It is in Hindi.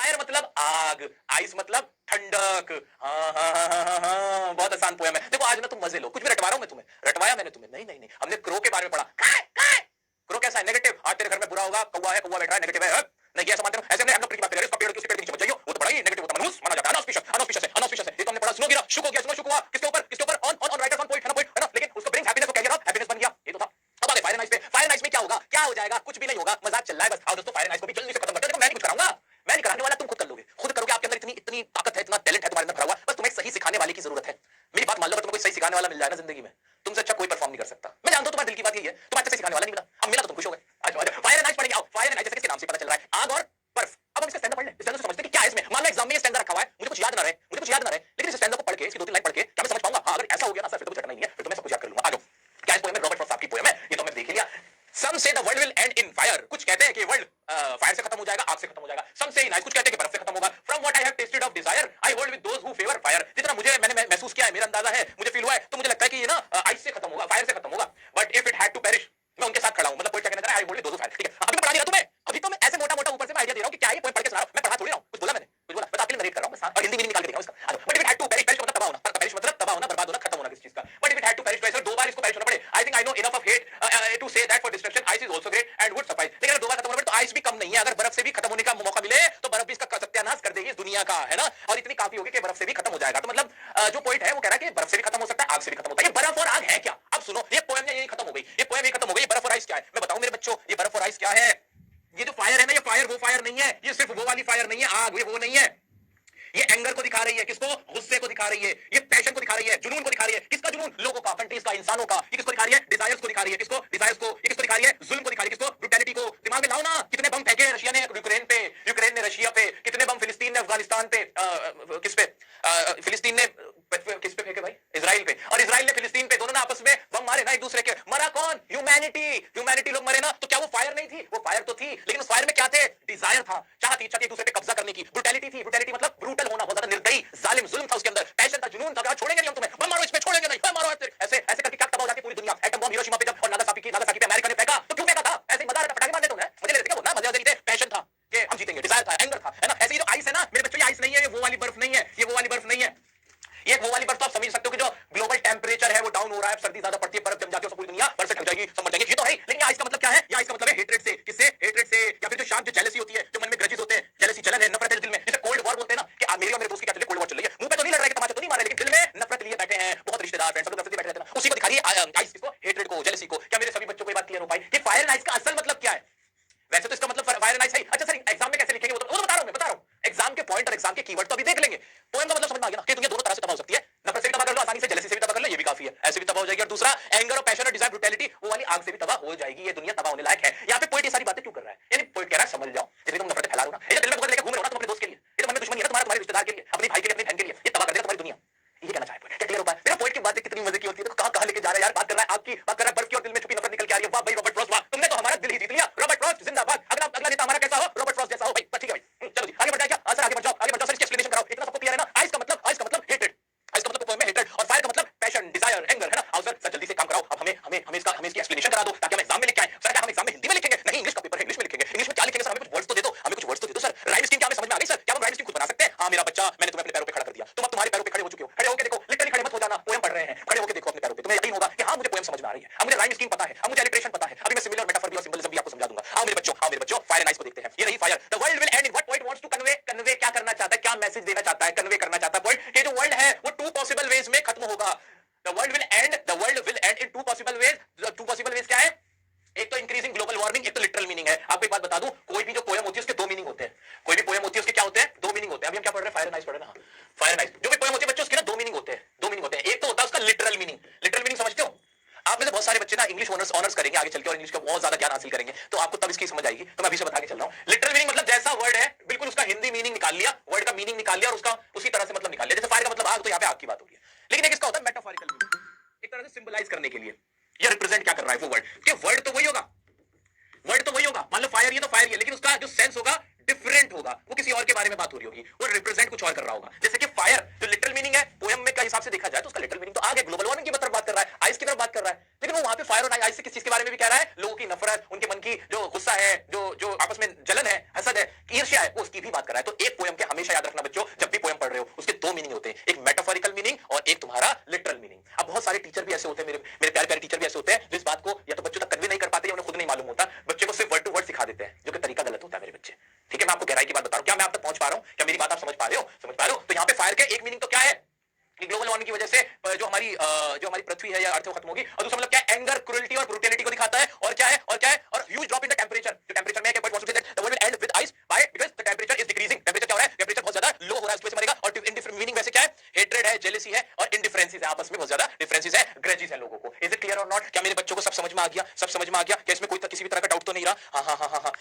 फायर मतलब आग, आइस मतलब ठंडक। हाँ हाँ हाँ हाँ हाँ हाँ, बहुत आसान पोयम है। देखो आज ना तुम मजे लो, कुछ भी रटवा रहा हूं मैं तुम्हें, रटवाया मैंने तुम्हें? नहीं नहीं नहीं, हमने क्रो के बारे में पढ़ा। क्रो कैसा है? नेगेटिव। आज तेरे घर में बुरा होगा, कौवा है, कौवा बैठ रहा है, नेगेटिव है। नहीं ऐसा मानते हो? ऐसे हमने की बात कर रहे हैं, उसका पेड़ की, उसके पेड़ के नीचे मत जाइयो, वो तो बड़ा ही नेगेटिव होता है, मनहूस माना जाता है, अनऑस्पिशियस अनऑस्पिशियस है, अनऑस्पिशियस है। ये तो हमने पढ़ा। स्नो गिरा, शुक हो गया, स्नो शुक हुआ, किसके ऊपर? किसके ऊपर? On on on writers, on poet है ना, पोइट है ना, लेकिन उसको ब्रिंग्स हैप्पीनेस, को कह गया हैप्पीनेस बन गया, ये तो था। अब आगे फायर एंड आइस पे। फायर एंड आइस में क्या होगा? क्या हो जाएगा? कुछ भी नहीं होगा, मजाक चल रहा है बस। आओ दोस्तों, फायर एंड आइस को भी जल्दी से खत्म करते हैं। देखो मैं नहीं कुछ कराऊंगा, मैं नहीं कराने वाला, तुम खुद कर लोगे, खुद करोगे। आपके अंदर इतनी इतनी ताकत है, इतना टैलेंट है तुम्हारे अंदर भरा हुआ, बस तुम्हें सही सिखाने वाले की जरूरत है। मेरी बात मान लो, अगर तुम्हें कोई सही सिखाने वाला मिल जाए ना जिंदगी में, तुमसे अच्छा कोई परफॉर्म नहीं कर सकता। मैं जानता हूं तुम्हारे दिल की बात यही है, तुम्हारे अच्छा सिखाने वाला नहीं मिला, अब मिला तो तुम खुश हो गए। आज फायर एंड आइस पढ़ेंगे। आओ फायर एंड आइस, जैसे इसके नाम से पता चल रहा है, आग और बर्फ। अब हम इसका स्टैंडर्ड पढ़ लें, स्टैंडर्ड से समझते हैं कि क्या है इसमें। मान लो एग्जाम में ये स्टैंडर्ड रखा हुआ है, मुझे कुछ याद ना रहे, मुझे कुछ याद ना रहे, लेकिन इस स्टैंडर्ड को पढ़ के, इसकी 2-3 लाइन पढ़ के क्या मैं समझ पाऊंगा? हां, अगर ऐसा हो गया ना सर, फिर तो कुछ रटना ही नहीं है, फिर तो मैं सब कुछ याद कर लूंगा। आ जाओ, क्या इस पोएम में? रॉबर्ट फ्रॉस्ट साहब की पोएम है, ये तो मैं देख ही लिया। Some say the world will end in fire. कुछ कहते हैं कि वर्ल्ड फायर से खत्म हो जाएगा, आग से खत्म हो जाएगा। Some say in ice, कुछ कहते हैं कि बर्फ से खत्म होगा। From what I have tasted of desire, I hold with those who favor fire. जितना मुझे मैंने महसूस किया है, मेरा अंदाजा है, मुझे फील हुआ है, तो मुझे लगता है कि ये ना आइस से खत्म होगा, फायर से खत्म होगा। But if it had to perish, मैं उनके साथ खड़ा हूं, मतलब कोई क्या कहना चाह रहा है, I hold with those who fire। ठीक है, अभी मैं पढ़ा नहीं रहा तुम्हें, अभी तो मैं ऐसे मोटा-मोटा ऊपर से मैं आइडिया दे रहा हूं कि क्या ये पोएम पढ़ के सुना रहा हूं, मैं पढ़ा थोड़ी रहा हूं, कुछ बोला मैंने, कुछ बोला, मैं तो आपके लिए नरेट कर रहा हूं बस। और हिंदी मीनिंग निकाल के दिखाऊं इसका। But if it had to perish, perish का मतलब तबाह होना, perish मतलब तबाह होना, बर्बाद होना, खत्म होना किसी चीज का। But if it had to perish, तो ऐसे 2 बार इसको perish होना पड़े। I think I know enough of hate to say that for destruction ice is also great and would suffice। लेकिन अगर 2 बार खत्म होना पड़े तो आइस भी कम नहीं है, अगर बर्फ से भी खत्म होने का मौका मिले तो बर्फ भी इसका सत्यानाश कर देगी इस दुनिया का, है ना। और इतनी काफी होगी कि बर्फ से भी खत्म हो जाएगा। तो मतलब जो पॉइंट है वो कह रहा है कि बर्फ से भी खत्म हो सकता है, आग से भी खत्म होता है। ये बर्फ और आग है क्या? अब सुनो, ये पोएम यही खत्म हो गई, ये पोएम यही खत्म हो गई। बर्फ और आइस क्या है मैं बताऊं मेरे बच्चों, ये बर्फ और आइस क्या है? ये जो फायर है ना, ये फायर वो फायर नहीं है, ये सिर्फ वो वाली फायर नहीं है, आग ये वो नहीं है। ये एंगर को दिखा रही है, किसको? गुस्से को दिखा रही है, ये पैशन को दिखा रही है, जुनून को दिखा रही है। किसका जुनून? लोगों का, कंट्रीज का, इंसानों का। ये किसको दिखा रही है? डिजायर्स को दिखा रही है। किसको? डिजायर्स को। ये किसको दिखा रही है? जुल्म को दिखा रही है। किसको? ब्रुटैलिटी को। दिमाग में लाओ ना, कितने बम फेंके रशिया ने यूक्रेन पे, यूक्रेन ने रशिया पे, कितने बम फिलिस्तीन ने अफगानिस्तान पे, किस पे? फिलिस्तीन ने किस पे फेंके भाई? इजराइल पे। और इजराइल ने फिलिस्तीन पे, दोनों ने आपस में बम मारे ना एक दूसरे के। मरा कौन? ह्यूमैनिटी। ह्यूमैनिटी लोग मरे ना, तो क्या वो फायर नहीं थी? वो फायर तो थी, लेकिन उस फायर में क्या थे? डिजायर था, चाह थी, इच्छा थी एक दूसरे पे कब्जा करने की। ब्रुटैलिटी थी, ब्रुटैलिटी मतलब ब्रूटल होना, बहुत ज्यादा निर्दयी, जालिम, जुल्म था उसके अंदर। पैशन था, जुनून था, छोड़ेंगे नहीं हम तुम्हें, बम मारो इस पे, छोड़ेंगे नहीं, बम मारो ऐसे ऐसे करके क्या तबाह हो जाती पूरी दुनिया। एटम बम हिरोशिमा पे जब और नागासाकी पे अमेरिका ने फेंका, तो क्यों फेंका था? ऐसे ही मजा आ रहा था, पटाखे मारने तो ना, मजे ले रहे थे क्या? मजे लेते, पैशन था कि हम जीतेंगे, डिजायर था, एंगर था, है ना। ऐसे ही जो आइस है ना मेरे बच्चों, ये आइस नहीं है, ये वो वाली बर्फ नहीं है, ये वो वाली बर्फ नहीं है। ये वो वाली बर्फ तो आप समझ सकते हो कि जो ग्लोबल टेंपरेचर है वो डाउन हो रहा है, सर्दी ज्यादा पड़ती है, बर्फ जम जाती है, पूरी दुनिया बर्फ से ढक जाएगी, सब मर जाएंगे, ये तो है। लेकिन आइस का मतलब क्या है? ये आइस का मतलब है हेट्रेड से। किससे? हेट्रेड से। या फिर जो शांत, जो जेलसी होती है, जो मन में ग्रजेस होते हैं, जेलसी जलन है, नफरत है दिल में, जिसे कोल्ड वॉर बोलते हैं ना, कि मेरी और मेरे दोस्त की क्या चल रही है, कोल्ड वॉर चल रही है। मुंह पे तो नहीं लड़ रहा है, तमाचा तो नहीं मार रहे, लेकिन दिल में नफरत लिए बैठे हैं, बहुत रिश्तेदार फ्रेंड्स सब नफरत लिए बैठे रहते हैं ना, उसी को दिखा रही है आइस। किसको? हेट्रेड को, जेलसी को। क्या मेरे सभी बच्चों को ये बात क्लियर हो पाई कि फायर एंड आइस का असल मतलब क्या है? वैसे तो इसका मतलब फायर एंड आइस है। अच्छा सर, एग्जाम में कैसे लिखेंगे वो तो बता रहा हूं। एग्जाम के पॉइंट और एग्जाम के कीवर्ड तो अभी देख लेंगे। पोएम का मतलब समझ में आ गया ना कि दुनिया दोनों तरह से तबाह हो सकती है। नफरत से भी तबाह कर लो आसानी से, जेलसी से भी तबाह कर लो, ये भी काफी है, ऐसे भी तबाह हो जाएगी। और दूसरा एंगर और पैशन और डिजायर, ब्रुटैलिटी, वो वाली आग से भी तबाह हो जाएगी। ये दुनिया तबाह होने लायक है। यहाँ पे पोइट ये सारी बातें क्यों कर रहा है? यानी पोइट कह रहा है समझ जाओ, जितनी तुम नफरत फैला रहे हो ना, ये दिल में लेकर घूम रहे हो ना तुम अपने दोस्त के लिए, ये तो मन में दुश्मनी है तुम्हारा, तुम्हारे रिश्तेदार के लिए, अपने भाई के लिए, अपनी बहन के लिए, ये तबाह कर देगा तुम्हारी दुनिया। ये कहना चाहे क्या क्लियर हो पाया? मेरा पोइट की बातें कितनी मजे की होती है, देखो कहां लेके जा रहा है यार। बात कर रहा है आग की, बात कर रहा है बर्फ की, और दिल में छुपी नफरत निकल के आ रही है। वाह भाई रॉबर्ट फ्रॉस्ट, वाह, तुमने तो हमारा दिल ही जीत लिया। रॉबर्ट फ्रॉस्ट जिंदाबाद। अगला नेता हमारा कैसा हो? रॉबर्ट फ्रॉस्ट जैसा हो भाई। ठीक है भाई, चलो जी आगे बढ़ जाए क्या? सर आगे बढ़ जाओ, आगे बढ़ जाओ सर, इसकी एक्सप्लेनेशन कराओ। इतना सबको क्लियर है ना? आइस का मतलब हेट्रेड, आइस का मतलब पोएम में हेट्रेड, और फायर का मतलब पैशन, डिजायर, एंगर, है ना। आओ सर जल्दी से काम कराओ। अब हमें इसकी एक्सप्लेनेशन करा दो ताकि हम एग्जाम में लिख के आए। सर क्या हम एग्जाम में हिंदी में लिखेंगे? नहीं, इंग्लिश का पेपर है, इंग्लिश में लिखेंगे। इंग्लिश में क्या लिखेंगे सर? हमें कुछ वर्ड्स तो दे दो, हमें कुछ वर्ड्स तो दे दो सर। राइम स्कीम क्या हमें समझ में आ गई सर? क्या हम राइम स्कीम खुद बना सकते हैं? हां मेरा बच्चा, मैंने तुम्हें अपने पैरों पे खड़ा कर दिया, तुम अब तुम्हारे पैरों पे खड़े हो चुके हो। खड़े होकर देखो, लिटरली खड़े मत हो जाना, पोएम पढ़ रहे हैं, खड़े होकर देखो अपने पैरों पे, तुम्हें यकीन होगा कि हां मुझे पोएम समझ में आ रही है, अब मुझे राइम स्कीम पता है, अब मुझे एलिट्रेशन पता है। अभी मैं सिमिलर, मेटाफर भी और सिंबलिज्म भी आपको समझा दूंगा। आओ मेरे बच्चों फायर एंड आइस को देखते हैं। ये रही fire. The world will end in what point wants to convey क्या करना चाहता है, क्या मैसेज देना चाहता है, कन्वे करना चाहता है पॉइंट। ये जो वर्ल्ड है वो 2 पॉसिबल वेज में खत्म होगा। The world will end in 2 possible ways। 2 possible ways क्या है? एक तो इंक्रीजिंग ग्लोबल वार्मिंग, एक तो लिटरल मीनिंग है। आपको एक बात बता दूं, कोई भी जो पोएम होती है उसके 2 मीनिंग होते हैं। कोई भी पोएम होती है उसके क्या होते हैं? 2 मीनिंग होते हैं। अभी हम क्या पढ़ रहे हैं? फायर एंड आइस पढ़ रहे हैं ना। फायर एंड आइस जो भी पोएम होती है बच्चों, उसके ना 2 मीनिंग होते हैं, 2 मीनिंग होते हैं। एक तो होता है उसका लिटरल मीनिंग। लिटरल मीनिंग समझते हो? आप में से बहुत सारे बच्चे ना इंग्लिश ऑनर्स करेंगे आगे चल के, और इंग्लिश का बहुत ज्यादा ज्ञान हासिल करेंगे, तो आपको तब इसकी समझ आएगी। तो मैं अभी से बता के चल रहा हूं। लिटरल मीनिंग मतलब जैसा वर्ड है बिल्कुल उसका हिंदी मीनिंग निकाल लिया, वर्ड का मीनिंग निकाल लिया और उसका उसी तरह से मतलब निकाल लिया। जैसे फायर का मतलब आग, तो यहाँ पे आग की बात हो रही है। लेकिन एक इसका होता है मेटाफोरिकल मीनिंग, एक तरह से सिंबलाइज करने के लिए, या रिप्रेजेंट क्या कर रहा है वो वर्ड, कि वर्ड तो वही होगा, वर्ड तो वही होगा। मान लो फायर, ये तो फायर ही है, लेकिन उसका जो सेंस होगा डिफरेंट होगा, वो किसी और के बारे में बात हो रही होगी, वो रिप्रेजेंट कुछ और कर रहा होगा। जैसे कि फायर जो लिटरल मीनिंग है पोएम में का हिसाब से देखा जाए तो उसका लिटरल मीनिंग तो आग है, ग्लोबल वार्मिंग की तरफ बात कर रहा है, आइस की तरफ बात कर रहा है। लेकिन वो वहां पे फायर और आइस से किस चीज के बारे में भी कह रहा है? लोगों की नफरत, उनके मन की जो गुस्सा है, जो आपस में जलन है, हसद है, ईर्ष्या है वो उसकी भी बात कर रहा है। तो एक पोयम के हमेशा याद रखना बच्चों, जब भी पोयम पढ़ रहे हो उसके दो मीनिंग होते हैं, एक मेटाफोरिकल मीनिंग और एक तुम्हारा लिटरल मीनिंग। अब बहुत सारे टीचर भी ऐसे होते हैं, मेरे मेरे प्यारे प्यारे टीचर भी ऐसे होते हैं जो इस बात को या तो बच्चों तक कन्वे नहीं कर पाते या उन्हें खुद नहीं मालूम होता, बच्चे को सिर्फ वर्ड टू वर्ड सिखा देते हैं, जो कि तरीका गलत होता है मेरे बच्चे। ठीक है, मैं आपको गहराई की बात बता रहा हूं, क्या मैं आप तक पहुंच पा रहा हूं, क्या मेरी बात आप समझ पा रहे हो, समझ पा रहे हो? तो यहाँ पे फायर का एक मीनिंग तो क्या है कि ग्लोबल वार्मिंग की वजह से जो हमारी पृथ्वी है या अर्थ खत्म होगी, और दूसरा मतलब क्या, एंगर, क्रूरल्टी और ब्रूटैलिटी को दिखाता है। और क्या है, और क्या है, और huge drop in the temperature, जो टेंपरेचर में है, but wants to say that the world will end with ice, why, because the temperature is decreasing. Temperature क्या हो रहा है, टेंपरेचर बहुत ज्यादा लो हो रहा है, उसकी वजह से मरेगा। और इंडिफरेंट मीनिंग वैसे क्या है, हेट्रेड है, जेलसी है और इंडिफरेंसेस है, आपस में बहुत ज्यादा डिफरेंसेस है, ग्रजेस है लोगों को। इज इट क्लियर और नॉट? क्या मेरे बच्चों को सब समझ में आ गया, सब समझ में आ गया? क्या इसमें कोई किसी भी तरह का डाउट तो नहीं रहा? हाँ हाँ हाँ हाँ हाँ।